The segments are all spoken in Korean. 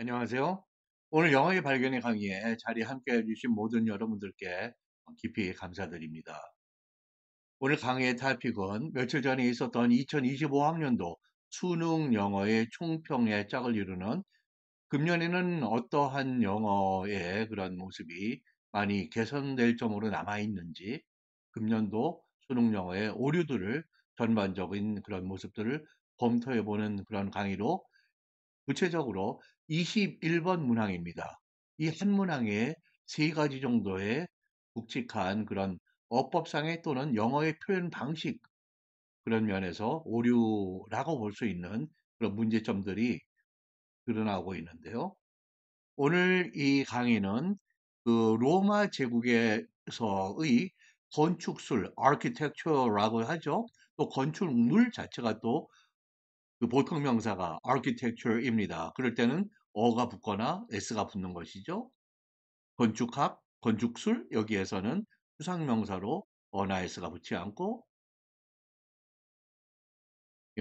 안녕하세요. 오늘 영어의 발견의 강의에 자리 함께 해주신 모든 여러분들께 깊이 감사드립니다. 오늘 강의의 토픽은 며칠 전에 있었던 2025학년도 수능 영어의 총평의 짝을 이루는 금년에는 어떠한 영어의 그런 모습이 많이 개선될 점으로 남아있는지, 금년도 수능 영어의 오류들을 전반적인 그런 모습들을 검토해보는 그런 강의로 구체적으로 21번 문항입니다. 이 한 문항에 세 가지 정도의 굵직한 그런 어법상의 또는 영어의 표현 방식 그런 면에서 오류라고 볼 수 있는 그런 문제점들이 드러나고 있는데요. 오늘 이 강의는 그 로마 제국에서의 건축술, architecture라고 하죠. 또 건축물 자체가 또 그 보통 명사가 architecture입니다. 그럴 때는 어가 붙거나 s가 붙는 것이죠. 건축학, 건축술 여기에서는 수상명사로 어나 s가 붙지 않고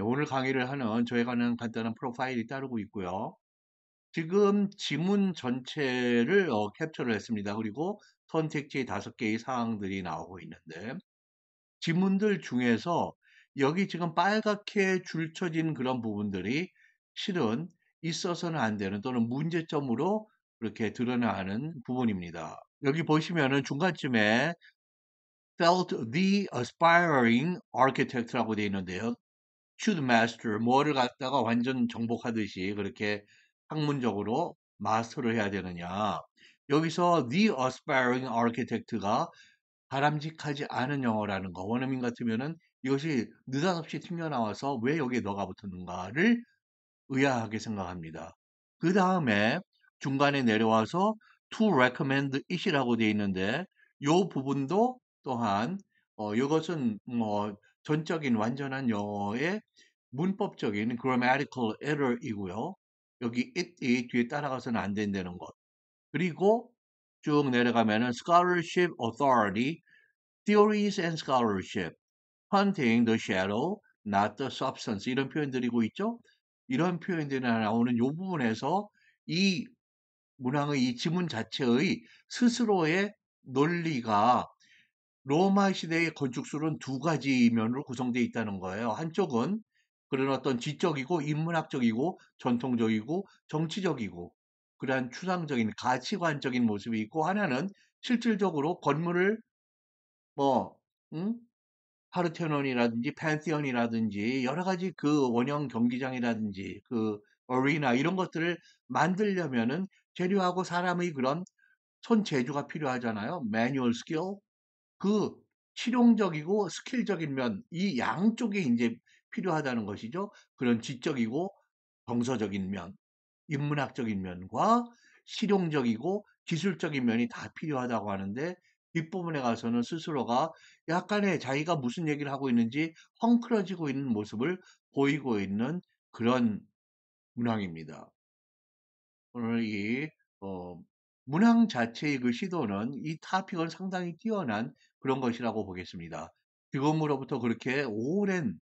오늘 강의를 하는 저에 관한 간단한 프로파일이 따르고 있고요. 지금 지문 전체를 캡처를 했습니다. 그리고 선택지 5개의 사항들이 나오고 있는데 지문들 중에서 여기 지금 빨갛게 줄쳐진 그런 부분들이 실은 있어서는 안 되는 또는 문제점으로 이렇게 드러나는 부분입니다. 여기 보시면은 중간쯤에 felt the aspiring architect라고 되어 있는데요. should master 뭐를 갖다가 완전 정복하듯이 그렇게 학문적으로 마스터를 해야 되느냐. 여기서 the aspiring architect가 바람직하지 않은 영어라는 거. 원어민 같으면은 이것이 느닷없이 튕겨나와서 왜 여기에 너가 붙었는가를 의아하게 생각합니다. 그 다음에 중간에 내려와서 to recommend it이라고 되어 있는데 이 부분도 또한 이것은 뭐 전적인 완전한 영어의 문법적인 grammatical error이고요. 여기 it이 뒤에 따라가서는 안 된다는 것. 그리고 쭉 내려가면은 scholarship authority theories and scholarship, hunting the shadow, not the substance 이런 표현들이고 있죠. 이런 표현들이 나오는 이 부분에서 이 문항의 이 지문 자체의 스스로의 논리가 로마 시대의 건축술은 두 가지 면으로 구성되어 있다는 거예요. 한쪽은 그런 어떤 지적이고 인문학적이고 전통적이고 정치적이고 그러한 추상적인 가치관적인 모습이 있고 하나는 실질적으로 건물을 뭐 음? 파르테논이라든지 팬티언이라든지 여러 가지 그 원형 경기장이라든지 그 어리나 이런 것들을 만들려면은 재료하고 사람의 그런 손재주가 필요하잖아요. 매뉴얼 스킬. 그 실용적이고 스킬적인 면, 이 양쪽이 이제 필요하다는 것이죠. 그런 지적이고 정서적인 면, 인문학적인 면과 실용적이고 기술적인 면이 다 필요하다고 하는데 뒷부분에 가서는 스스로가 약간의 자기가 무슨 얘기를 하고 있는지 헝클어지고 있는 모습을 보이고 있는 그런 문항입니다. 오늘 이 어, 문항 자체의 그 시도는 이 타픽은 상당히 뛰어난 그런 것이라고 보겠습니다. 지금으로부터 그렇게 오랜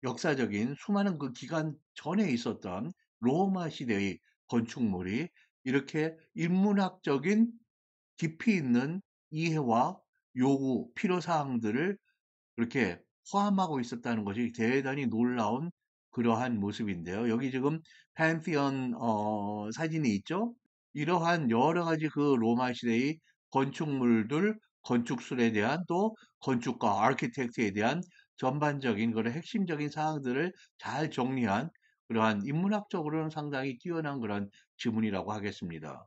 역사적인 수많은 그 기간 전에 있었던 로마 시대의 건축물이 이렇게 인문학적인 깊이 있는 이해와 요구, 필요사항들을 그렇게 포함하고 있었다는 것이 대단히 놀라운 그러한 모습인데요. 여기 지금 팬티언 사진이 있죠? 이러한 여러 가지 그 로마 시대의 건축물들, 건축술에 대한 또 건축가, 아키텍트에 대한 전반적인 그런 핵심적인 사항들을 잘 정리한 그러한 인문학적으로는 상당히 뛰어난 그런 지문이라고 하겠습니다.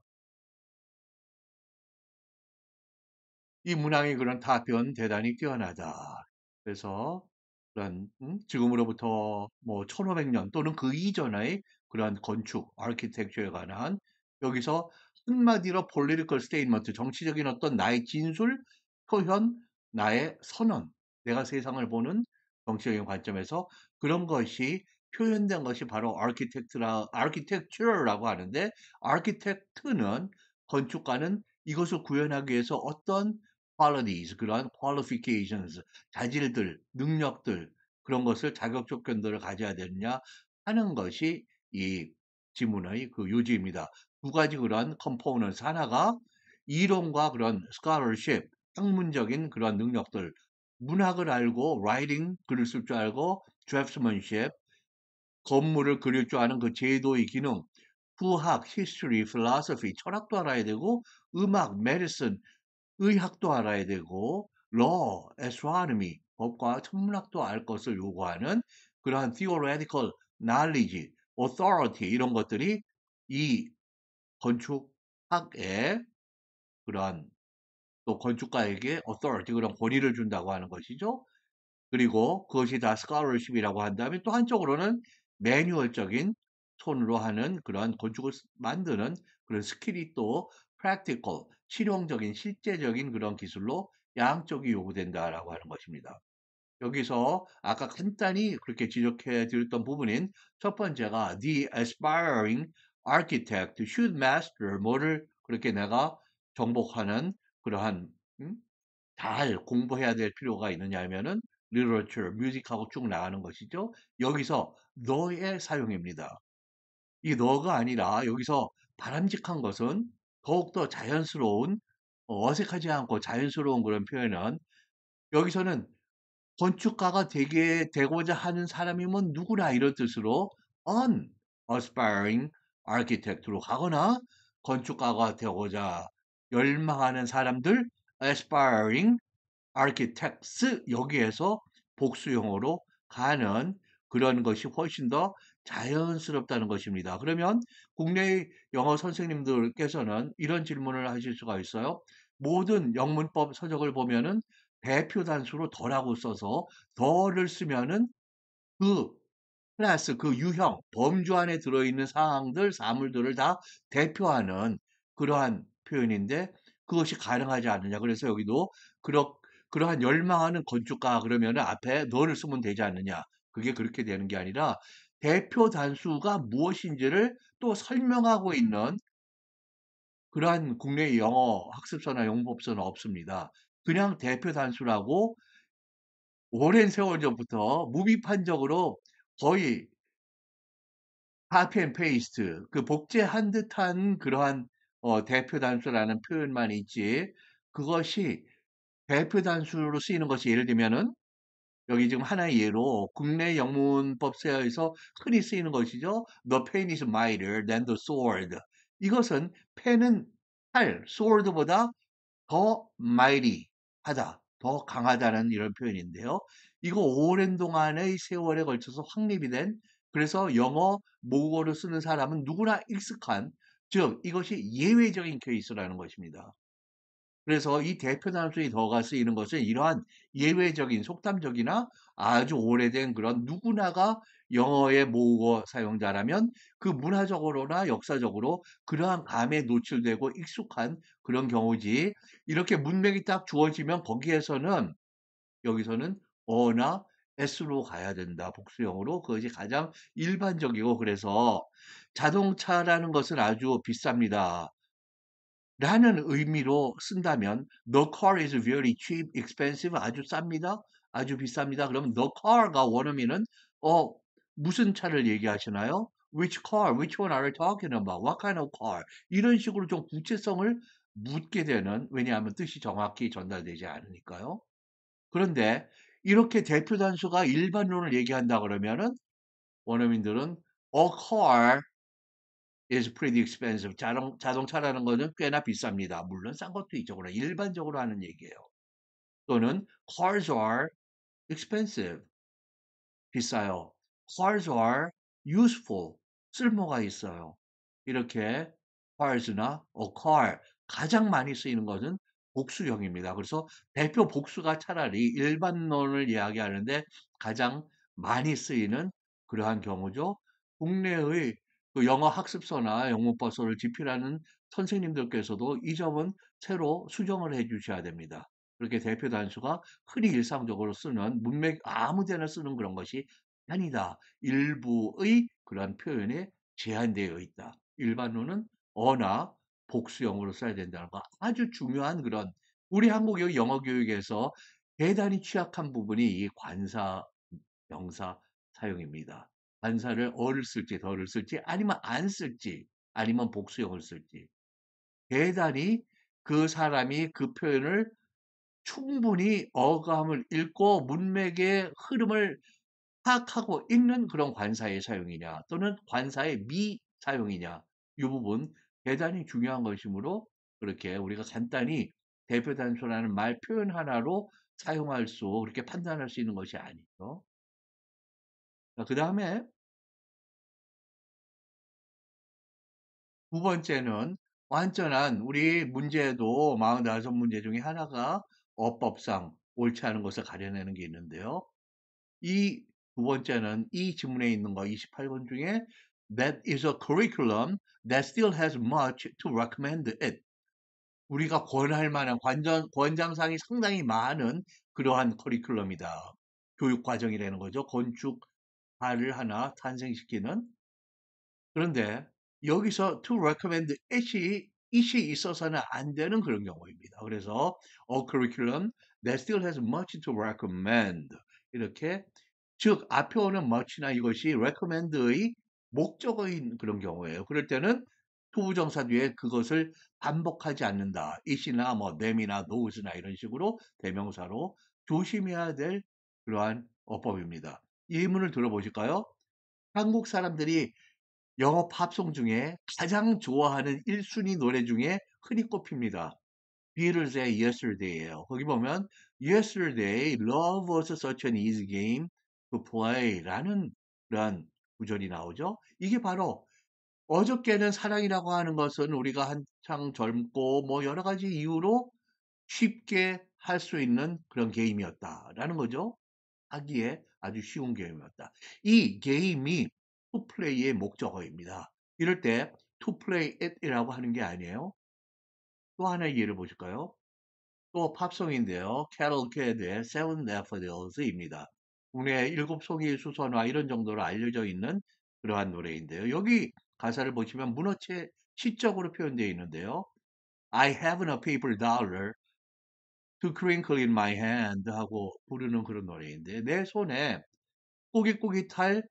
이 문항의 그런 타변 대단히 뛰어나다. 그래서 그런 지금으로부터 뭐 1500년 또는 그 이전의 그러한 건축, 아키텍처에 관한 여기서 한마디로 political statement, 정치적인 어떤 나의 진술, 표현, 나의 선언, 내가 세상을 보는 정치적인 관점에서 그런 것이 표현된 것이 바로 architecture라고 하는데 architect는 건축가는 이것을 구현하기 위해서 어떤 qualities, 그러한 qualifications, 자질들, 능력들, 그런 것을 자격 조건들을 가져야 되느냐 하는 것이 이 지문의 그 요지입니다. 두 가지 그런 컴포넌트 하나가 이론과 그런 scholarship, 학문적인 그런 능력들, 문학을 알고 writing 글을 쓸 줄 알고 draftsmanship 건물을 그릴 줄 아는 그 제도의 기능, 수학, history, philosophy 철학도 알아야 되고 음악, medicine 의학도 알아야 되고 law, astronomy 법과 천문학도 알 것을 요구하는 그러한 theoretical knowledge, authority 이런 것들이 이 건축학의 그러한 또 건축가에게 authority 그런 권위를 준다고 하는 것이죠. 그리고 그것이 다 scholarship이라고 한다면 또 한쪽으로는 매뉴얼적인 손으로 하는 그런 건축을 만드는 그런 스킬이 또 practical, 실용적인 실제적인 그런 기술로 양쪽이 요구된다라고 하는 것입니다. 여기서 아까 간단히 그렇게 지적해 드렸던 부분인 첫 번째가 the aspiring architect should master 뭐를 그렇게 내가 정복하는 그러한 잘 공부해야 될 필요가 있느냐 하면은 literature, 뮤직하고 쭉 나가는 것이죠. 여기서 너의 사용입니다. 이 너가 아니라 여기서 바람직한 것은 더욱더 자연스러운 어색하지 않고 자연스러운 그런 표현은 여기서는 건축가가 되고자 하는 사람이면 누구나 이런 뜻으로 an aspiring architect로 가거나 건축가가 되고자 열망하는 사람들 aspiring architects 여기에서 복수형으로 가는 그런 것이 훨씬 더 자연스럽다는 것입니다. 그러면 국내의 영어 선생님들께서는 이런 질문을 하실 수가 있어요. 모든 영문법 서적을 보면은 대표 단수로 더라고 써서 더를 쓰면은 그 클래스, 그 유형, 범주 안에 들어있는 사항들, 사물들을 다 대표하는 그러한 표현인데 그것이 가능하지 않느냐. 그래서 여기도 그러한 열망하는 건축가 그러면 앞에 너를 쓰면 되지 않느냐. 그게 그렇게 되는 게 아니라 대표 단수가 무엇인지를 또 설명하고 있는 그러한 국내 영어 학습서나 영문법서는 없습니다. 그냥 대표 단수라고 오랜 세월 전부터 무비판적으로 거의 카피 앤 페이스트 그 복제한 듯한 그러한 대표 단수라는 표현만 있지 그것이 대표 단수로 쓰이는 것이 예를 들면은 여기 지금 하나의 예로 국내 영문법서에서 흔히 쓰이는 것이죠. The pen is mightier than the sword. 이것은 펜은 칼, sword보다 더 mighty하다, 더 강하다는 이런 표현인데요. 이거 오랜 동안의 세월에 걸쳐서 확립이 된 그래서 영어 모국어로 쓰는 사람은 누구나 익숙한 즉 이것이 예외적인 케이스라는 것입니다. 그래서 이 대표 단수의 더가 쓰이는 것은 이러한 예외적인 속담적이나 아주 오래된 그런 누구나가 영어의 모국어 사용자라면 그 문화적으로나 역사적으로 그러한 감에 노출되고 익숙한 그런 경우지 이렇게 문맥이 딱 주어지면 거기에서는 여기서는 어나 s로 가야 된다. 복수형으로 그것이 가장 일반적이고 그래서 자동차라는 것은 아주 비쌉니다. 라는 의미로 쓴다면 the car is very cheap, expensive 아주 쌉니다. 아주 비쌉니다. 그러면 the car가 원어민은 어 무슨 차를 얘기하시나요? Which car? Which one are you talking about? What kind of car? 이런 식으로 좀 구체성을 묻게 되는 왜냐하면 뜻이 정확히 전달되지 않으니까요. 그런데 이렇게 대표 단수가 일반론을 얘기한다 그러면은 원어민들은 a car is pretty expensive. 자동차라는 거는 꽤나 비쌉니다. 물론 싼 것도 있죠. 그러나 일반적으로 하는 얘기예요. 또는 cars are expensive. 비싸요. Cars are useful. 쓸모가 있어요. 이렇게 cars나 a car 가장 많이 쓰이는 것은 복수형입니다. 그래서 대표 복수가 차라리 일반론을 이야기하는데 가장 많이 쓰이는 그러한 경우죠. 국내의 그 영어 학습서나 영문법서를 집필하는 선생님들께서도 이 점은 새로 수정을 해 주셔야 됩니다. 그렇게 대표 단수가 흔히 일상적으로 쓰는 문맥 아무 데나 쓰는 그런 것이 아니다. 일부의 그런 표현에 제한되어 있다. 일반어는 어나 복수형으로 써야 된다는 거 아주 중요한 그런 우리 한국의 영어 교육에서 대단히 취약한 부분이 이 관사 명사 사용입니다. 관사를 어를 쓸지 덜을 쓸지 아니면 안 쓸지 아니면 복수형을 쓸지 대단히 그 사람이 그 표현을 충분히 어감을 읽고 문맥의 흐름을 파악하고 있는 그런 관사의 사용이냐 또는 관사의 미사용이냐 이 부분 대단히 중요한 것이므로 그렇게 우리가 간단히 대표 단수라는 말 표현 하나로 사용할 수 그렇게 판단할 수 있는 것이 아니죠. 그 다음에 두 번째는 완전한 우리 문제도 45문제 중에 하나가 어법상 옳지 않은 것을 가려내는 게 있는데요. 이 두 번째는 이 지문에 있는 거 28번 중에 That is a curriculum that still has much to recommend it. 우리가 권할 만한 권장사항이 상당히 많은 그러한 커리큘럼이다. 교육 과정이라는 거죠. 건축파를 하나 탄생시키는. 그런데 여기서 to recommend it이 있어서는 안 되는 그런 경우입니다. 그래서 a curriculum that still has much to recommend 이렇게 즉 앞에 오는 much나 이것이 recommend의 목적어인 그런 경우예요. 그럴 때는 투부정사 뒤에 그것을 반복하지 않는다. it이나 뭐 them이나 thos나 이런 식으로 대명사로 조심해야 될 그러한 어법입니다. 이 예문을 들어보실까요? 한국 사람들이 영어 팝송 중에 가장 좋아하는 1순위 노래 중에 흔히 꼽힙니다. 비틀즈의 Yesterday예요. 거기 보면 Yesterday, love was such an easy game to play라는 그런 구절이 나오죠. 이게 바로 어저께는 사랑이라고 하는 것은 우리가 한창 젊고 뭐 여러 가지 이유로 쉽게 할 수 있는 그런 게임이었다라는 거죠. 하기에 아주 쉬운 게임이었다. 이 게임이 to play의 목적어입니다. 이럴 때 to play it이라고 하는 게 아니에요. 또 하나의 예를 보실까요? 또 팝송인데요. 캐롤 캐드의 Seven Daffodils입니다. 국내 일곱 송이 수선화 이런 정도로 알려져 있는 그러한 노래인데요. 여기 가사를 보시면 문어체 시적으로 표현되어 있는데요. I haven't a paper dollar to crinkle in my hand 하고 부르는 그런 노래인데 내 손에 꼬깃꼬깃할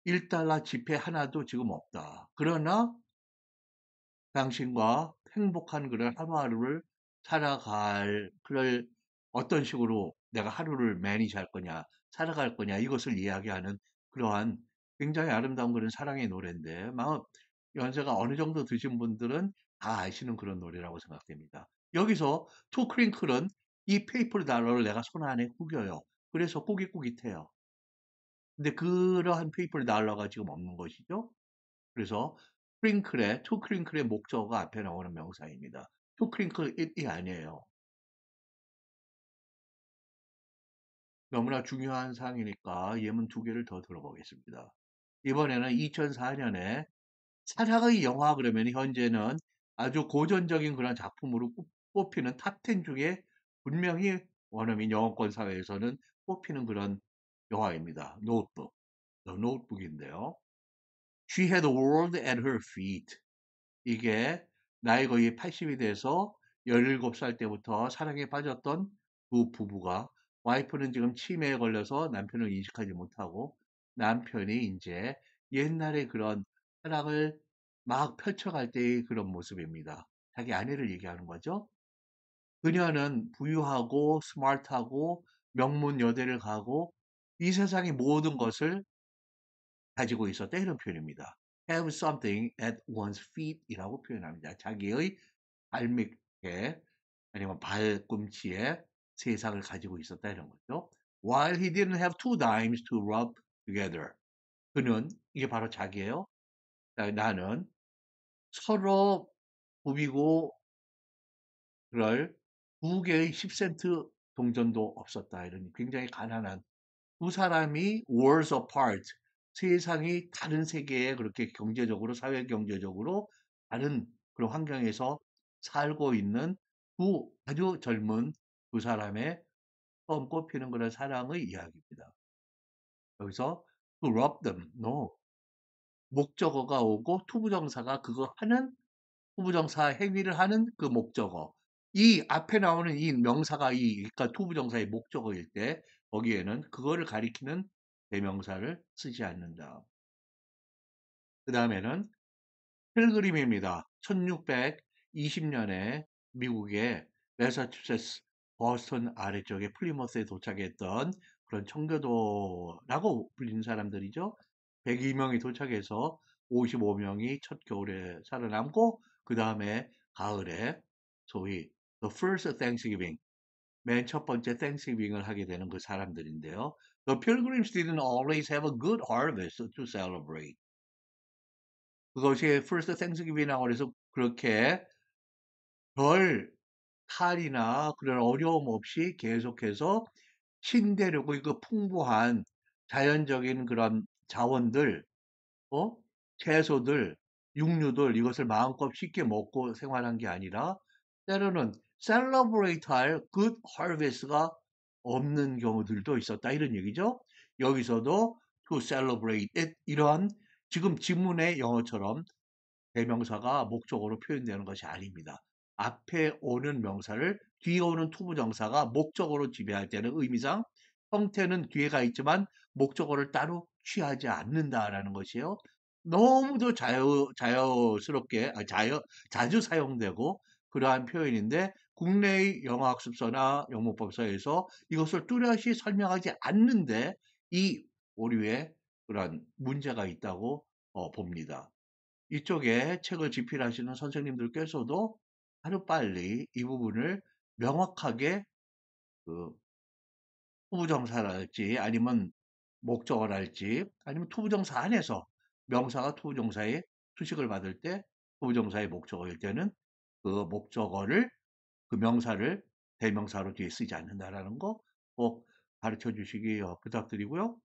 1달러 지폐 하나도 지금 없다. 그러나 당신과 행복한 그런 하루하루를 살아갈 그럴 어떤 식으로 내가 하루를 매니지할 거냐, 살아갈 거냐 이것을 이야기하는 그러한 굉장히 아름다운 그런 사랑의 노래인데 마음 연세가 어느 정도 드신 분들은 다 아시는 그런 노래라고 생각됩니다. 여기서 투 크링클은 이 페이퍼 달러를 내가 손 안에 구겨요. 그래서 꼬깃꼬깃해요. 근데 그러한 페이퍼 달러가 지금 없는 것이죠. 그래서 크링클의 투 크링클의 목적어가 앞에 나오는 명사입니다. 투 크링클 it이 아니에요. 너무나 중요한 사항이니까 예문 두 개를 더 들어보겠습니다. 이번에는 2004년에 사랑의 영화 그러면 현재는 아주 고전적인 그런 작품으로 뽑히는 탑10 중에 분명히 원어민 영어권 사회에서는 뽑히는 그런 영화입니다. 노트북, The Notebook인데요. She had the world at her feet. 이게 나이 거의 80이 돼서 17살 때부터 사랑에 빠졌던 두 부부가 와이프는 지금 치매에 걸려서 남편을 인식하지 못하고 남편이 이제 옛날에 그런 사랑을 막 펼쳐갈 때의 그런 모습입니다. 자기 아내를 얘기하는 거죠. 그녀는 부유하고 스마트하고 명문 여대를 가고 이 세상의 모든 것을 가지고 있었다 이런 표현입니다. have something at one's feet 이라고 표현합니다. 자기의 발밑에 아니면 발꿈치에 세상을 가지고 있었다 이런 거죠. While he didn't have two dimes to rub together. 그는 이게 바로 자기예요. 나는 서로 부비고 그럴 두 개의 10센트 동전도 없었다. 이런 굉장히 가난한 두 사람이 worlds apart, 세상이 다른 세계에 그렇게 경제적으로, 사회 경제적으로 다른 그런 환경에서 살고 있는 두 아주 젊은 두 사람의 처음 꼽히는 그런 사랑의 이야기입니다. 여기서 to rob them, no. 목적어가 오고 투부정사가 그거 하는 투부정사 행위를 하는 그 목적어. 이 앞에 나오는 이 명사가 그러니까 투부정사의 목적어일 때 거기에는 그거를 가리키는 대명사를 쓰지 않는다. 그 다음에는 필그림입니다. 1620년에 미국의 매사추세츠 버스턴 아래쪽에 플리머스에 도착했던 그런 청교도라고 불리는 사람들이죠. 102명이 도착해서 55명이 첫 겨울에 살아남고 그 다음에 가을에 소위 The First Thanksgiving, 맨 첫 번째 Thanksgiving을 하게 되는 그 사람들인데요. The Pilgrims didn't always have a good harvest to celebrate. 그것이 First Thanksgiving이라고 해서 그렇게 별 탈이나 그런 어려움 없이 계속해서 신대륙의 그 풍부한 자연적인 그런 자원들, 어? 채소들, 육류들 이것을 마음껏 쉽게 먹고 생활한 게 아니라 때로는 celebrate 할 good harvest가 없는 경우들도 있었다 이런 얘기죠. 여기서도 to celebrate it 이러한 지금 지문의 영어처럼 대명사가 목적어로 표현되는 것이 아닙니다. 앞에 오는 명사를 뒤에 오는 투부정사가 목적어로 지배할 때는 의미상 형태는 뒤에가 있지만 목적어를 따로 취하지 않는다라는 것이요. 너무도 자유스럽게, 자주 사용되고 그러한 표현인데 국내의 영어학습서나 영문법서에서 이것을 뚜렷이 설명하지 않는데 이 오류에 그런 문제가 있다고 봅니다. 이쪽에 책을 집필하시는 선생님들께서도 하루빨리 이 부분을 명확하게 그 투부정사랄지 아니면 목적어랄지 아니면 투부정사 안에서 명사가 투부정사의 수식을 받을 때 투부정사의 목적어일 때는 그 목적어를 그 명사를 대명사로 뒤에 쓰지 않는다라는 거 꼭 가르쳐 주시기 부탁드리고요.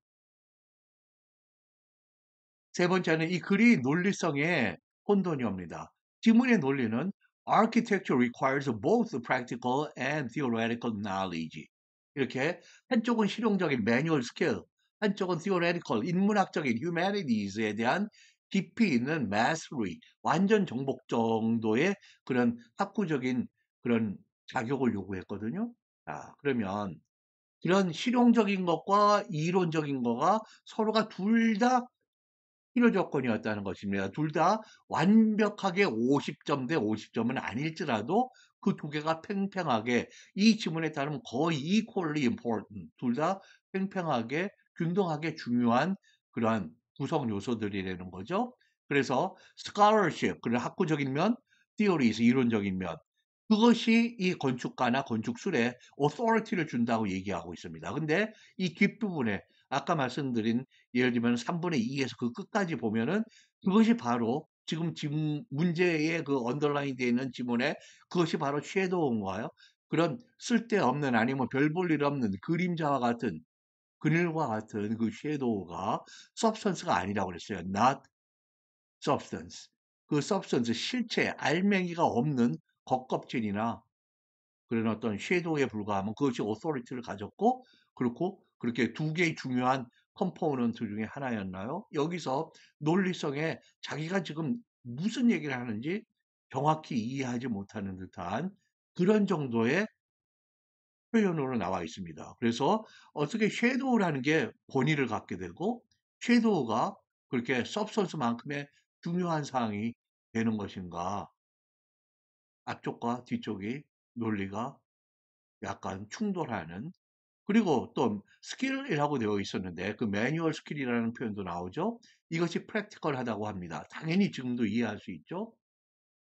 세 번째는 이 글이 논리성의 혼돈이옵니다. 지문의 논리는 Architecture requires both practical and theoretical knowledge. 이렇게 한쪽은 실용적인 manual skill, 한쪽은 theoretical, 인문학적인 humanities에 대한 깊이 있는 mastery, 완전 정복 정도의 그런 학구적인 그런 자격을 요구했거든요. 자, 그러면 이런 실용적인 것과 이론적인 거가 서로가 둘다 필요 조건이었다는 것입니다. 둘 다 완벽하게 50점 대 50점은 아닐지라도 그 두 개가 팽팽하게 이 지문에 따르면 거의 equally important 둘 다 팽팽하게 균등하게 중요한 그러한 구성 요소들이라는 거죠. 그래서 scholarship, 그런 학구적인 면, theories, 이론적인 면, 그것이 이 건축가나 건축술에 authority를 준다고 얘기하고 있습니다. 근데 이 뒷부분에 아까 말씀드린 예를 들면 3분의 2에서 그 끝까지 보면은 그것이 바로 지금 문제의 그 언더라인 되어 있는 지문에 그것이 바로 섀도우인가요? 그런 쓸데없는 아니면 별 볼 일 없는 그림자와 같은 그늘과 같은 그 섀도우가 substance가 아니라고 그랬어요. not substance. 그 substance 실체 알맹이가 없는 겉껍질이나 그런 어떤 섀도우에 불과하면 그것이 authority를 가졌고 그렇고 그렇게 두 개의 중요한 컴포넌트 중에 하나였나요? 여기서 논리성에 자기가 지금 무슨 얘기를 하는지 정확히 이해하지 못하는 듯한 그런 정도의 표현으로 나와 있습니다. 그래서 어떻게 섀도우라는 게 권위를 갖게 되고 섀도우가 그렇게 substance만큼의 중요한 사항이 되는 것인가? 앞쪽과 뒤쪽이 논리가 약간 충돌하는 그리고 또 스킬이라고 되어 있었는데 그 매뉴얼 스킬이라는 표현도 나오죠. 이것이 프랙티컬하다고 합니다. 당연히 지금도 이해할 수 있죠.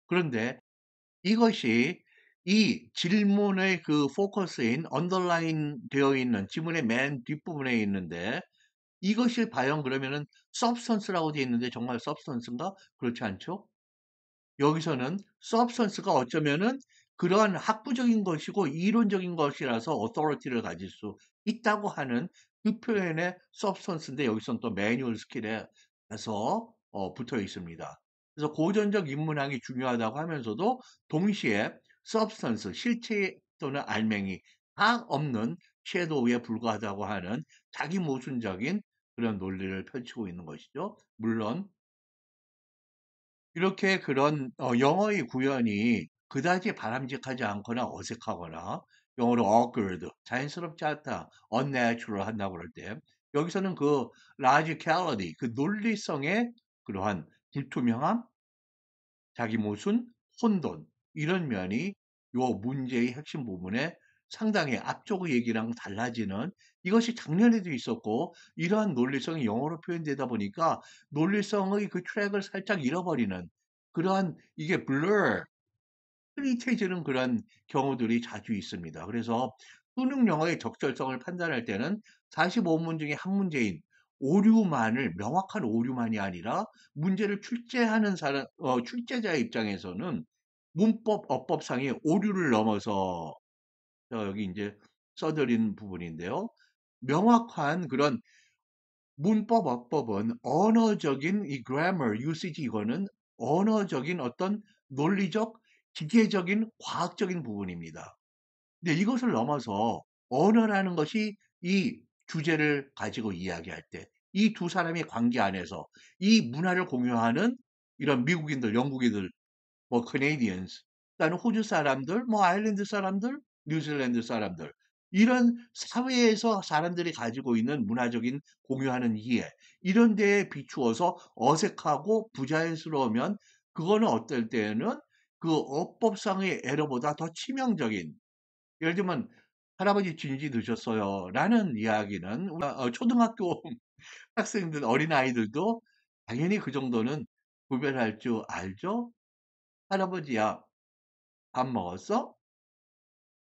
그런데 이것이 이 질문의 그 포커스인 언더라인 되어 있는 지문의 맨 뒷부분에 있는데 이것이 과연 그러면은 substance라고 되어 있는데 정말 substance인가? 그렇지 않죠? 여기서는 substance가 어쩌면은 그러한 학구적인 것이고 이론적인 것이라서 authority를 가질 수 있다고 하는 그 표현의 substance인데 여기서는 또 manual skill에서 붙어 있습니다. 그래서 고전적 인문학이 중요하다고 하면서도 동시에 substance, 실체 또는 알맹이 다 없는 shadow에 불과하다고 하는 자기 모순적인 그런 논리를 펼치고 있는 것이죠. 물론 이렇게 그런 영어의 구현이 그다지 바람직하지 않거나 어색하거나 영어로 awkward, 자연스럽지 않다, unnatural 한다고 그럴 때 여기서는 그 logicality, 그 논리성의 그러한 불투명함, 자기 모순, 혼돈 이런 면이 요 문제의 핵심 부분에 상당히 앞쪽 얘기랑 달라지는 이것이 작년에도 있었고 이러한 논리성이 영어로 표현되다 보니까 논리성의 그 트랙을 살짝 잃어버리는 그러한 이게 blur 흐릿해지는 그런 경우들이 자주 있습니다. 그래서 수능 영어의 적절성을 판단할 때는 45문 중에 한 문제인 오류만을 명확한 오류만이 아니라 문제를 출제하는 사람, 출제자의 입장에서는 문법, 어법상의 오류를 넘어서 여기 이제 써드린 부분인데요. 명확한 그런 문법, 어법은 언어적인 이 grammar, usage 이거는 언어적인 어떤 논리적, 기계적인, 과학적인 부분입니다. 근데 이것을 넘어서 언어라는 것이 이 주제를 가지고 이야기할 때, 이 두 사람의 관계 안에서 이 문화를 공유하는 이런 미국인들, 영국인들, 뭐 Canadians, 그다음에 호주 사람들, 뭐 아일랜드 사람들, 뉴질랜드 사람들 이런 사회에서 사람들이 가지고 있는 문화적인 공유하는 이해 이런 데에 비추어서 어색하고 부자연스러우면 그거는 어떨 때는 그 어법상의 에러보다 더 치명적인 예를 들면 할아버지 진지 드셨어요 라는 이야기는 초등학교 학생들 어린아이들도 당연히 그 정도는 구별할 줄 알죠? 할아버지야 밥 먹었어?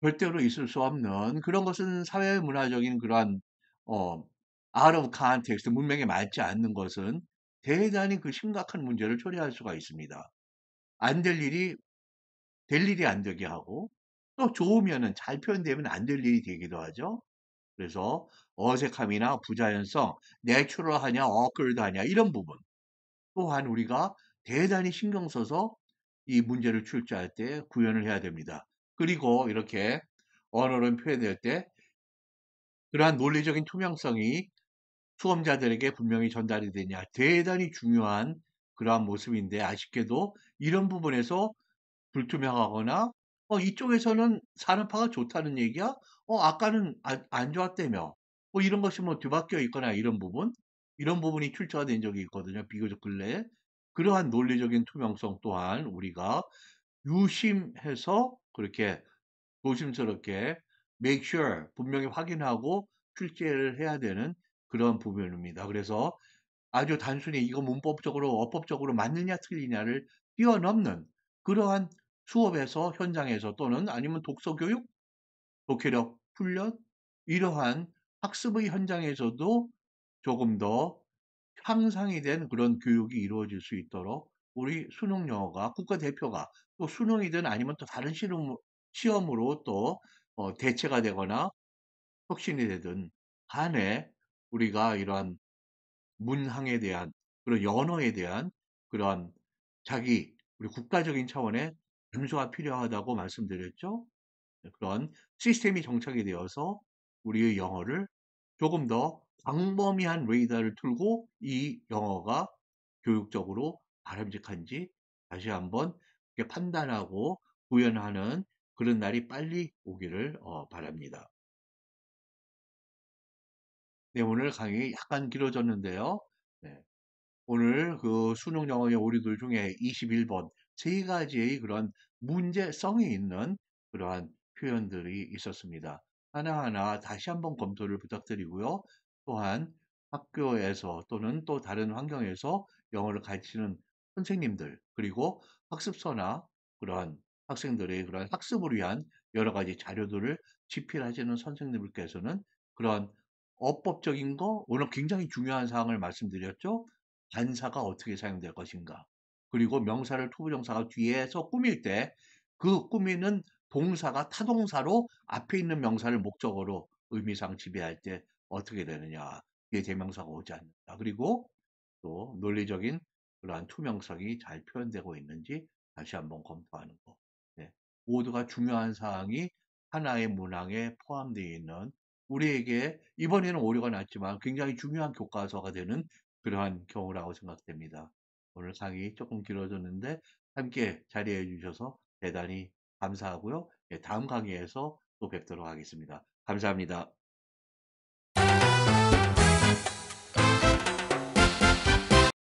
절대로 있을 수 없는 그런 것은 사회 문화적인 그러한 어 out of context 문맥에 맞지 않는 것은 대단히 그 심각한 문제를 초래할 수가 있습니다. 안 될 일이 될 일이 안 되게 하고 또 좋으면은 잘 표현되면 안 될 일이 되기도 하죠. 그래서 어색함이나 부자연성, 내추럴하냐, awkward하냐 이런 부분 또한 우리가 대단히 신경 써서 이 문제를 출제할 때 구현을 해야 됩니다. 그리고 이렇게 언어로 표현될 때 그러한 논리적인 투명성이 수험자들에게 분명히 전달이 되냐 대단히 중요한 그러한 모습인데 아쉽게도 이런 부분에서 불투명하거나 이쪽에서는 산업화가 좋다는 얘기야? 아까는 안 좋았다며. 이런 것이 뭐 뒤바뀌어 있거나 이런 부분이 출처가 된 적이 있거든요. 비교적 근래에. 그러한 논리적인 투명성 또한 우리가 유심해서 그렇게 조심스럽게 make sure 분명히 확인하고 출제를 해야 되는 그런 부분입니다. 그래서 아주 단순히 이거 문법적으로 어법적으로 맞느냐 틀리냐를 뛰어넘는 그러한 수업에서 현장에서 또는 아니면 독서 교육, 독해력 훈련 이러한 학습의 현장에서도 조금 더 향상이 된 그런 교육이 이루어질 수 있도록 우리 수능 영어가 국가대표가 또 수능이든 아니면 또 다른 시험으로 또 대체가 되거나 혁신이 되든 간에 우리가 이러한 문항에 대한 그런 연어에 대한 그런 우리 국가적인 차원의 감수가 필요하다고 말씀드렸죠. 그런 시스템이 정착이 되어서 우리의 영어를 조금 더 광범위한 레이더를 틀고 이 영어가 교육적으로 바람직한지 다시 한번 이렇게 판단하고 구현하는 그런 날이 빨리 오기를 바랍니다. 네, 오늘 강의 약간 길어졌는데요. 네. 오늘 그 수능 영어의 오류들 중에 21번 세 가지의 그런 문제성이 있는 그러한 표현들이 있었습니다. 하나하나 다시 한번 검토를 부탁드리고요. 또한 학교에서 또는 또 다른 환경에서 영어를 가르치는 선생님들, 그리고 학습서나 그러한 학생들의 그러한 학습을 위한 여러 가지 자료들을 집필하시는 선생님들께서는 그러한 어법적인 거, 오늘 굉장히 중요한 사항을 말씀드렸죠. 관사가 어떻게 사용될 것인가. 그리고 명사를 투부정사가 뒤에서 꾸밀 때 그 꾸미는 동사가 타동사로 앞에 있는 명사를 목적어로 의미상 지배할 때 어떻게 되느냐. 이게 대명사가 오지 않는다. 그리고 또 논리적인 그러한 투명성이 잘 표현되고 있는지 다시 한번 검토하는 거. 네. 모두가 중요한 사항이 하나의 문항에 포함되어 있는 우리에게 이번에는 오류가 났지만 굉장히 중요한 교과서가 되는 그러한 경우라고 생각됩니다. 오늘 강의 조금 길어졌는데 함께 자리해 주셔서 대단히 감사하고요. 예, 다음 강의에서 또 뵙도록 하겠습니다. 감사합니다.